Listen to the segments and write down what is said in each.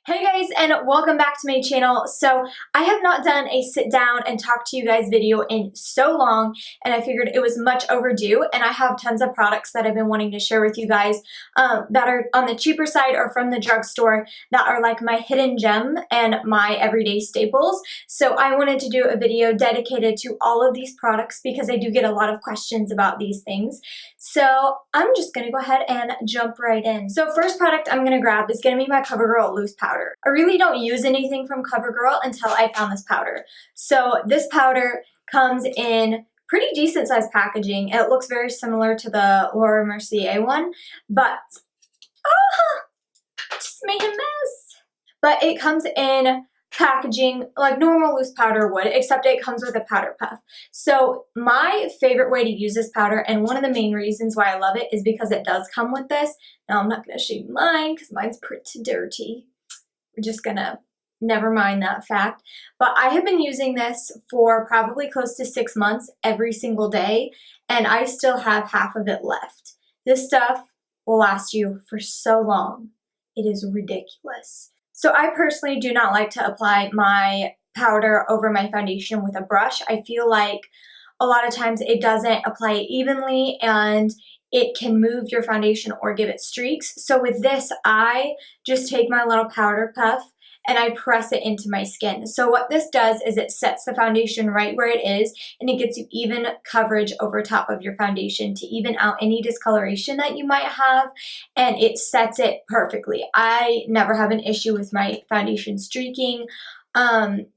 Hey guys, and welcome back to my channel. So I have not done a sit down and talk to you guys video in so long, and I figured it was much overdue, and I have tons of products that I've been wanting to share with you guys that are on the cheaper side or from the drugstore that are like my hidden gem and my everyday staples. So I wanted to do a video dedicated to all of these products because I do get a lot of questions about these things. So I'm just going to go ahead and jump right in. So first product I'm going to grab is going to be my CoverGirl loose powder. I really don't use anything from CoverGirl until I found this powder. So this powder comes in pretty decent sized packaging. It looks very similar to the Laura Mercier one, but just made a mess. But it comes in packaging like normal loose powder would, except it comes with a powder puff. So my favorite way to use this powder, and one of the main reasons why I love it, is because it does come with this. Now I'm not going to show you mine because mine's pretty dirty. We're just gonna never mind that fact. But I have been using this for probably close to 6 months every single day, and I still have half of it left. This stuff will last you for so long. It is ridiculous. So I personally do not like to apply my powder over my foundation with a brush. I feel like a lot of times it doesn't apply evenly and it can move your foundation or give it streaks. So with this, I just take my little powder puff and I press it into my skin. So what this does is it sets the foundation right where it is, and it gets you even coverage over top of your foundation to even out any discoloration that you might have, and it sets it perfectly. I never have an issue with my foundation streaking. I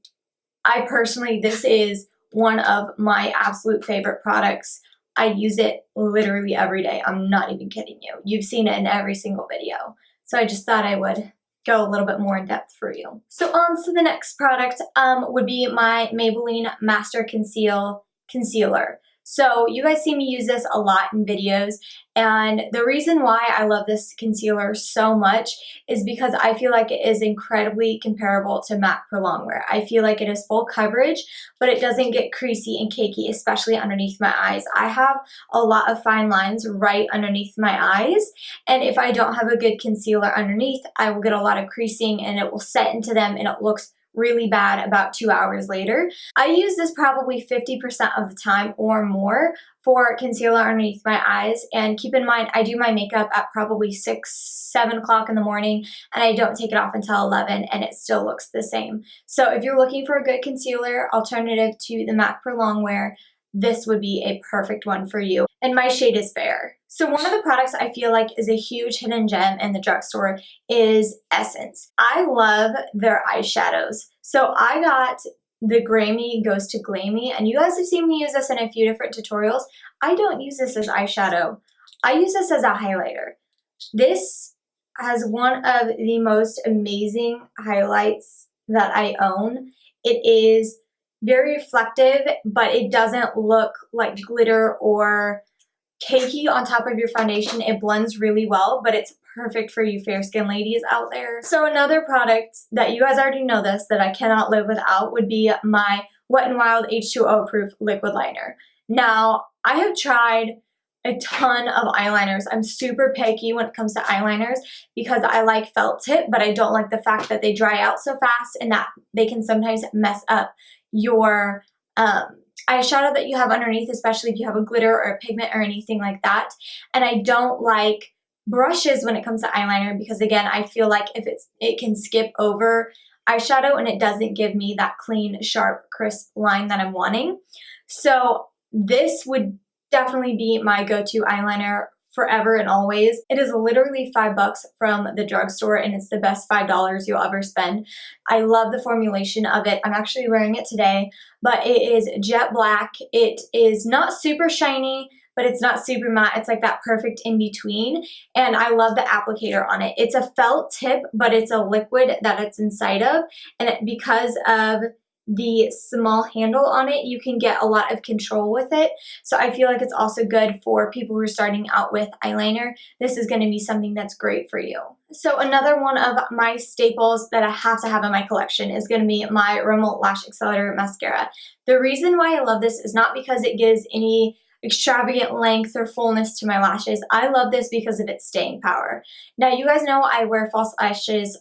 personally, this is one of my absolute favorite products. I use it literally every day. I'm not even kidding you. You've seen it in every single video. So I just thought I would go a little bit more in depth for you. So on to the next product would be my Maybelline Master Concealer. So you guys see me use this a lot in videos, and the reason why I love this concealer so much is because I feel like it is incredibly comparable to MAC Pro Longwear. I feel like it is full coverage, but it doesn't get creasy and cakey, especially underneath my eyes. I have a lot of fine lines right underneath my eyes, and if I don't have a good concealer underneath, I will get a lot of creasing and it will set into them and it looks really bad about 2 hours later. I use this probably 50% of the time or more for concealer underneath my eyes, and keep in mind I do my makeup at probably 6, 7 o'clock in the morning, and I don't take it off until 11 and it still looks the same. So if you're looking for a good concealer alternative to the MAC Pro Longwear, this would be a perfect one for you. And my shade is fair. So one of the products I feel like is a huge hidden gem in the drugstore is Essence. I love their eyeshadows. So I got the Grammy Goes to Glammy, and you guys have seen me use this in a few different tutorials. I don't use this as eyeshadow. I use this as a highlighter. This has one of the most amazing highlights that I own. It is very reflective, but it doesn't look like glitter or cakey on top of your foundation. It blends really well, but it's perfect for you fair skin ladies out there. So another product that you guys already know this that I cannot live without would be my Wet n Wild H2O proof liquid liner. Now, I have tried a ton of eyeliners. I'm super picky when it comes to eyeliners because I like felt tip, but I don't like the fact that they dry out so fast and that they can sometimes mess up your eyeshadow that you have underneath, especially if you have a glitter or a pigment or anything like that. And I don't like brushes when it comes to eyeliner because, again, I feel like it can skip over eyeshadow and it doesn't give me that clean, sharp, crisp line that I'm wanting. So this would definitely be my go-to eyeliner forever and always. It is literally $5 from the drugstore, and it's the best $5 you'll ever spend. I love the formulation of it. I'm actually wearing it today, but it is jet black. It is not super shiny, but it's not super matte. It's like that perfect in between, and I love the applicator on it. It's a felt tip, but it's a liquid that it's inside of, and because of the small handle on it, you can get a lot of control with it. So I feel like it's also good for people who are starting out with eyeliner. This is going to be something that's great for you. So another one of my staples that I have to have in my collection is going to be my Rimmel Lash Accelerator Mascara. The reason why I love this is not because it gives any extravagant length or fullness to my lashes. I love this because of its staying power. Now, you guys know I wear false lashes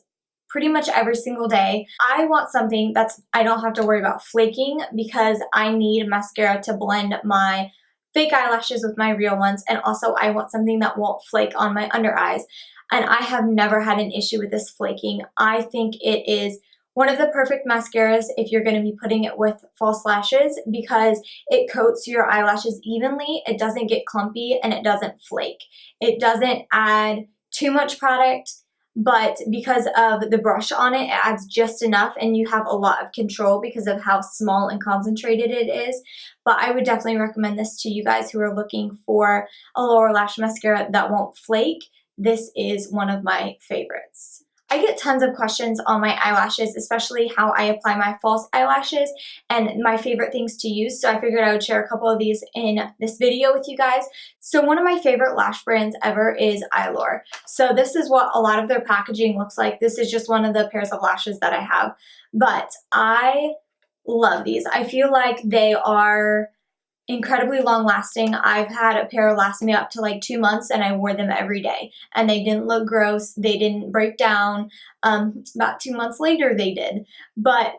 pretty much every single day. I want something that's I don't have to worry about flaking because I need mascara to blend my fake eyelashes with my real ones, and also I want something that won't flake on my under eyes. And I have never had an issue with this flaking. I think it is one of the perfect mascaras if you're going to be putting it with false lashes because it coats your eyelashes evenly, it doesn't get clumpy, and it doesn't flake. It doesn't add too much product, but because of the brush on it, it adds just enough and you have a lot of control because of how small and concentrated it is. But I would definitely recommend this to you guys who are looking for a lower lash mascara that won't flake. This is one of my favorites. I get tons of questions on my eyelashes, especially how I apply my false eyelashes and my favorite things to use. So I figured I would share a couple of these in this video with you guys. So one of my favorite lash brands ever is Eylure. So this is what a lot of their packaging looks like. This is just one of the pairs of lashes that I have. But I love these. I feel like they are incredibly long lasting. I've had a pair last me up to like 2 months and I wore them every day and they didn't look gross. They didn't break down. About 2 months later they did. But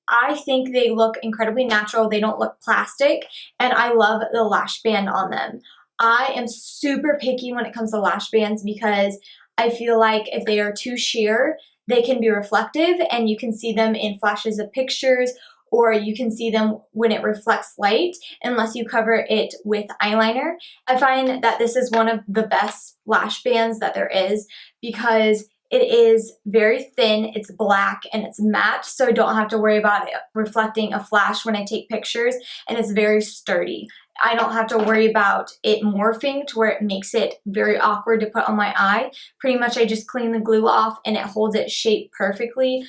I think they look incredibly natural. They don't look plastic and I love the lash band on them. I am super picky when it comes to lash bands because I feel like if they are too sheer, they can be reflective and you can see them in flashes of pictures, or you can see them when it reflects light unless you cover it with eyeliner. I find that this is one of the best lash bands that there is because it is very thin, it's black, and it's matte, so I don't have to worry about it reflecting a flash when I take pictures, and it's very sturdy. I don't have to worry about it morphing to where it makes it very awkward to put on my eye. Pretty much I just clean the glue off and it holds its shape perfectly.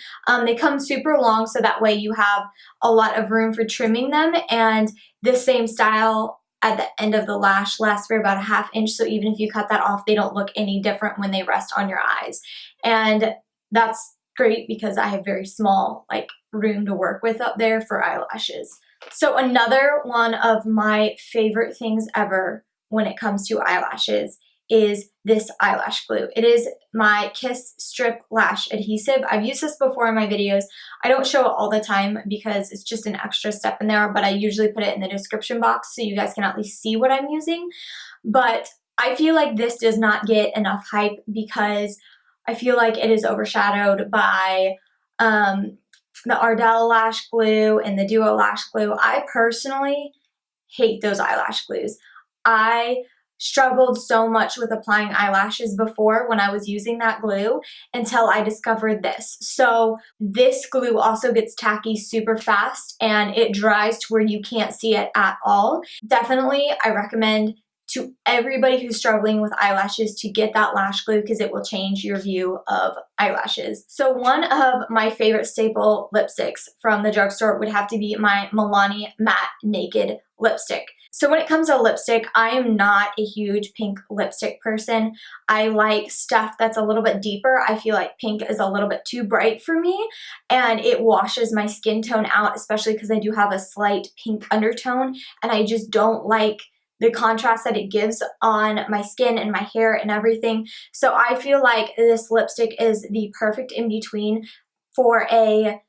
They come super long so that way you have a lot of room for trimming them, and the same style at the end of the lash lasts for about a ½ inch, so even if you cut that off, they don't look any different when they rest on your eyes. And that's great because I have very small room to work with up there for eyelashes. So another one of my favorite things ever when it comes to eyelashes is this eyelash glue. It is my Kiss Strip Lash Adhesive. I've used this before in my videos. I don't show it all the time because it's just an extra step in there, but I usually put it in the description box so you guys can at least see what I'm using. But I feel like this does not get enough hype because I feel like it is overshadowed by the Ardell lash glue and the Duo lash glue. I personally hate those eyelash glues. I struggled so much with applying eyelashes before when I was using that glue until I discovered this. So this glue also gets tacky super fast and it dries to where you can't see it at all. Definitely, I recommend to everybody who's struggling with eyelashes to get that lash glue because it will change your view of eyelashes. So one of my favorite staple lipsticks from the drugstore would have to be my Milani Matte Naked Lipstick. So when it comes to lipstick, I am not a huge pink lipstick person. I like stuff that's a little bit deeper. I feel like pink is a little bit too bright for me and it washes my skin tone out, especially because I do have a slight pink undertone and I just don't like the contrast that it gives on my skin and my hair and everything. So I feel like this lipstick is the perfect in-between for a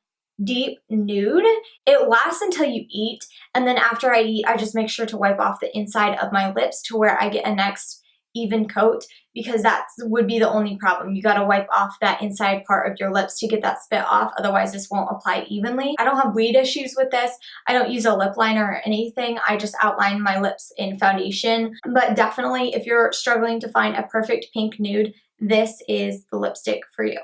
deep nude. It lasts until you eat, and then after I eat, I just make sure to wipe off the inside of my lips to where I get a next even coat, because that would be the only problem. You gotta wipe off that inside part of your lips to get that spit off, otherwise this won't apply evenly. I don't have bleed issues with this. I don't use a lip liner or anything. I just outline my lips in foundation. But definitely if you're struggling to find a perfect pink nude, this is the lipstick for you.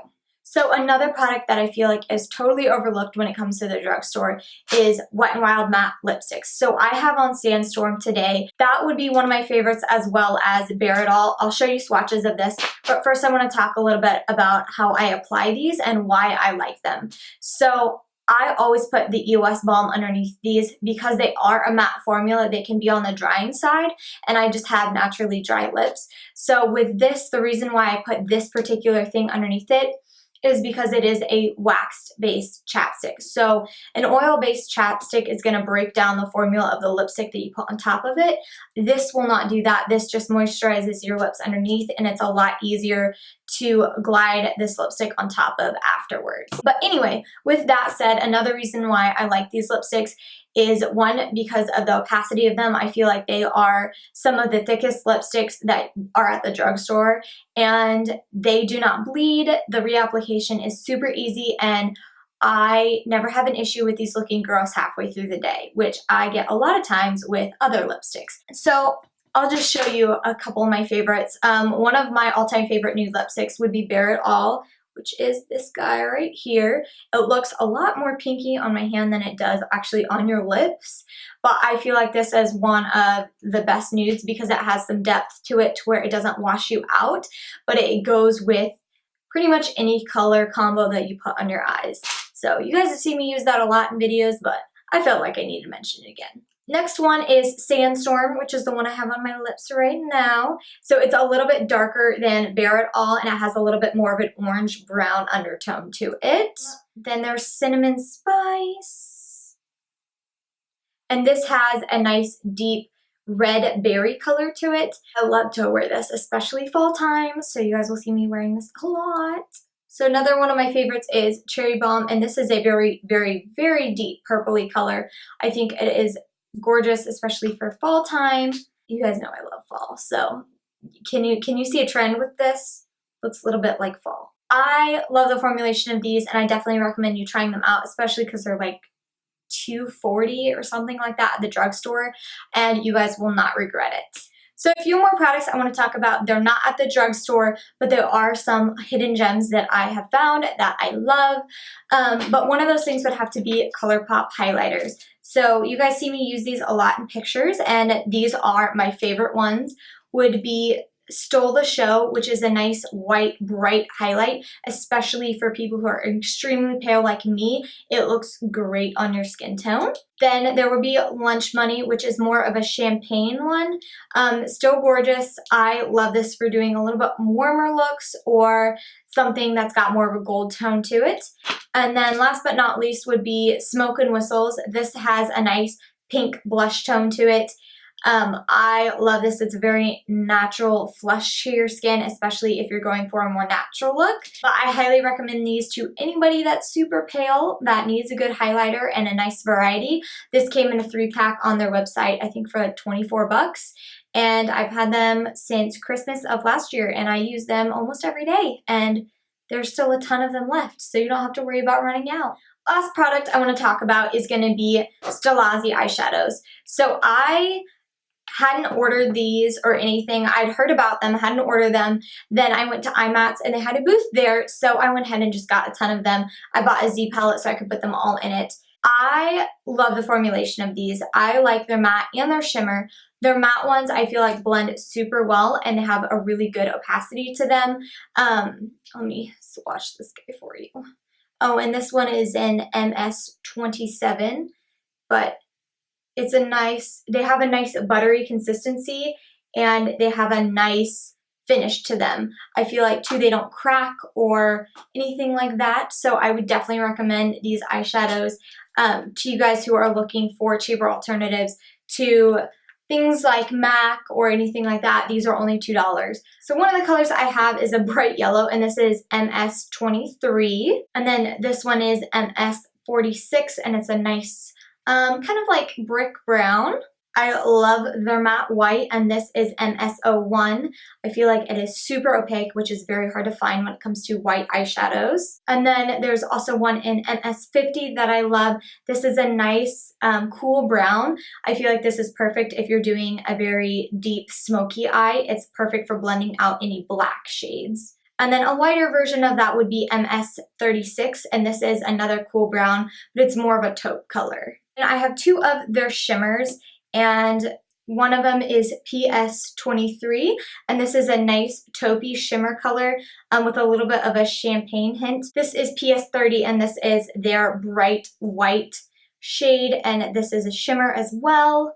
So another product that I feel like is totally overlooked when it comes to the drugstore is Wet n Wild Matte Lipsticks. So I have on Sandstorm today. That would be one of my favorites, as well as Bare It All. I'll show you swatches of this, but first I want to talk a little bit about how I apply these and why I like them. So I always put the EOS balm underneath these because they are a matte formula. They can be on the drying side, and I just have naturally dry lips. So with this, the reason why I put this particular thing underneath it is because it is a wax-based chapstick. So an oil-based chapstick is going to break down the formula of the lipstick that you put on top of it. This will not do that. This just moisturizes your lips underneath, and it's a lot easier to glide this lipstick on top of afterwards. But anyway, with that said, another reason why I like these lipsticks is one, because of the opacity of them. I feel like they are some of the thickest lipsticks that are at the drugstore, and they do not bleed. The reapplication is super easy, and I never have an issue with these looking gross halfway through the day, which I get a lot of times with other lipsticks. So I'll just show you a couple of my favorites. One of my all-time favorite nude lipsticks would be Bare It All, which is this guy right here. It looks a lot more pinky on my hand than it does actually on your lips, but I feel like this is one of the best nudes because it has some depth to it to where it doesn't wash you out, but it goes with pretty much any color combo that you put on your eyes. So you guys have seen me use that a lot in videos, but I felt like I needed to mention it again. Next one is Sandstorm, which is the one I have on my lips right now. So it's a little bit darker than Bare It All, and it has a little bit more of an orange-brown undertone to it. Then there's Cinnamon Spice. And this has a nice deep red berry color to it. I love to wear this, especially fall time, so you guys will see me wearing this a lot. So another one of my favorites is Cherry Bomb, and this is a very, very, very deep purpley color. I think it is gorgeous, especially for fall time. You guys know I love fall, so can you see a trend with this? Looks a little bit like fall. I love the formulation of these, and I definitely recommend you trying them out, especially because they're like $2.40 or something like that at the drugstore, and you guys will not regret it. So a few more products I want to talk about. They're not at the drugstore, but there are some hidden gems that I have found that I love. But one of those things would have to be Colourpop highlighters. So you guys see me use these a lot in pictures, and these are my favorite ones. Would be Stole the Show, which is a nice white bright highlight, especially for people who are extremely pale like me. It looks great on your skin tone. Then there would be Lunch Money, which is more of a champagne one. Still gorgeous. I love this for doing a little bit warmer looks or something that's got more of a gold tone to it. And then last but not least would be Smokin Whistles. This has a nice pink blush tone to it. I love this. It's a very natural flush to your skin, especially if you're going for a more natural look. But I highly recommend these to anybody that's super pale that needs a good highlighter and a nice variety. This came in a 3-pack on their website, I think for like 24 bucks. And I've had them since Christmas of last year, and I use them almost every day. And there's still a ton of them left, so you don't have to worry about running out. Last product I want to talk about is going to be Stilazzi eyeshadows. So I hadn't ordered these or anything. I'd heard about them, hadn't ordered them. Then I went to IMATS and they had a booth there, so I went ahead and just got a ton of them. I bought a Z palette so I could put them all in it. I love the formulation of these. I like their matte and their shimmer. Their matte ones I feel like blend super well and they have a really good opacity to them. Let me swatch this guy for you. Oh, and this one is in MS27, but it's a nice, they have a nice buttery consistency and they have a nice finish to them. I feel like too they don't crack or anything like that, so I would definitely recommend these eyeshadows to you guys who are looking for cheaper alternatives to things like MAC or anything like that. These are only $2. So one of the colors I have is a bright yellow, and this is MS23, and then this one is MS46, and it's a nice kind of like brick brown. I love their matte white, and this is MS01. I feel like it is super opaque, which is very hard to find when it comes to white eyeshadows. And then there's also one in MS50 that I love. This is a nice cool brown. I feel like this is perfect if you're doing a very deep smoky eye. It's perfect for blending out any black shades. And then a lighter version of that would be MS36, and this is another cool brown, but it's more of a taupe color. And I have two of their shimmers, and one of them is PS23, and this is a nice taupey shimmer color with a little bit of a champagne hint. This is PS30, and this is their bright white shade, and this is a shimmer as well.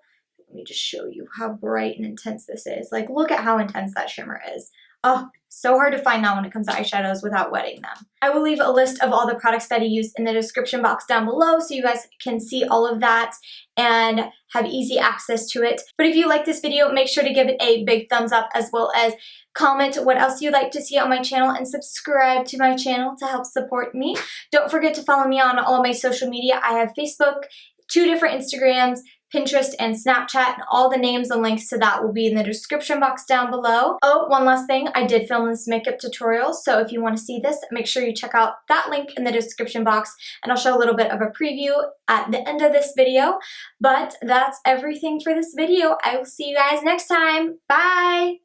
Let me just show you how bright and intense this is. Like, look at how intense that shimmer is. Oh, so hard to find now when it comes to eyeshadows without wetting them. I will leave a list of all the products that I use in the description box down below so you guys can see all of that and have easy access to it. But if you like this video, make sure to give it a big thumbs up, as well as comment what else you'd like to see on my channel and subscribe to my channel to help support me. Don't forget to follow me on all of my social media. I have Facebook, 2 different Instagrams, Pinterest, and Snapchat, and all the names and links to that will be in the description box down below. Oh, one last thing, I did film this makeup tutorial, so if you want to see this, make sure you check out that link in the description box, and I'll show a little bit of a preview at the end of this video. But that's everything for this video. I will see you guys next time. Bye!